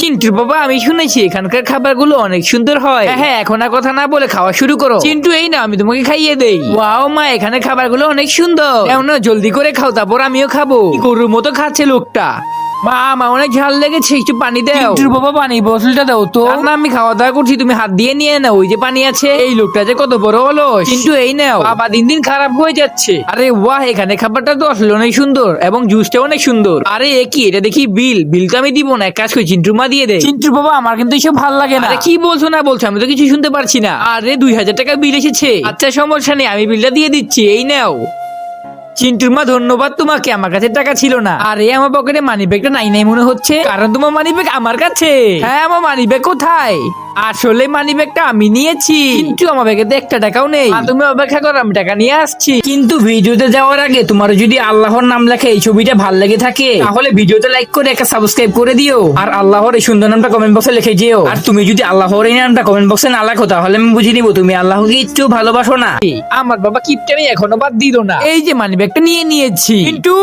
চিন্টু বাবা, আমি শুনেছি এখানকার খাবারগুলো অনেক সুন্দর হয়। হ্যাঁ, এখন আর কথা না বলে খাওয়া শুরু করো। চিন্টু, এই না, আমি তোমাকে খাইয়ে দেই। ওয়াও মা, এখানে খাবারগুলো অনেক সুন্দর। নাও না, জলদি করে খাও, তারপর আমিও খাবো। গরুর মতো খাচ্ছে লোকটা। মা, আমার অনেক ঝাল লেগেছে, একটু পানি দাও। চিন্টুর বাবা, পানি বোতলটা দাও তো। না, আমি খাওয়া দাওয়া করছি, তুমি হাত দিয়ে নিয়ে নাও, ওই যে পানি আছে। এই লোকটা যে কত বড় হলো। কিন্তু এই নাও। বাবা দিন দিন খারাপ হয়ে যাচ্ছে। আরে বাহ, এখানে খাবারটা তো আসলে অনেক সুন্দর এবং জুসটা অনেক সুন্দর। আরে এ কি, এটা দেখি বিল তো আমি দিব না, এক কাজ করি চিন্টুর মা দিয়ে দে। চিন্টুর বাবা, আমার কিন্তু এসব ভালো লাগে না। আরে কি বলছো না বলছো, আমি তো কিছু শুনতে পারছি না। আরে 2000 টাকা বিল এসেছে। আচ্ছা সমস্যা নেই, আমি বিলটা দিয়ে দিচ্ছি, এই নাও। চিন্টুর মা, ধন্যবাদ তোমাকে, আমার কাছে টাকা ছিল না। আরে আমার পকেটে মানি ব্যাগটা নাই নাই মনে হচ্ছে, কারণ তোমার মানি ব্যাগ আমার কাছে। হ্যাঁ, আমার মানি ব্যাগ কোথায়? আসলে মানি ব্যাগটা আমি নিয়েছি, কিন্তু আমার ব্যাগে তো একটা টাকাও নেই। তুমি অপেক্ষা করো, আমি টাকা নিয়ে আসছি। কিন্তু ভিডিওতে যাওয়ার আগে তোমার যদি আল্লাহর নাম লেখা এই ছবিটা ভাল লেগে থাকে, তাহলে ভিডিওতে লাইক করে একটা সাবস্ক্রাইব করে দিও। আর আল্লাহর এই সুন্দর নামটা কমেন্ট বক্সে লিখে যেও। আর তুমি যদি আল্লাহর এই নামটা কমেন্ট বক্সে না লেখো, তাহলে আমি বুঝে নিব তুমি আল্লাহকে একটু ভালোবাসো না। আমার বাবা কিপটা আমি এখনো বাদ দিল না। এই যে মানি ব্যাগটা নিয়ে নিয়েছি। কিন্তু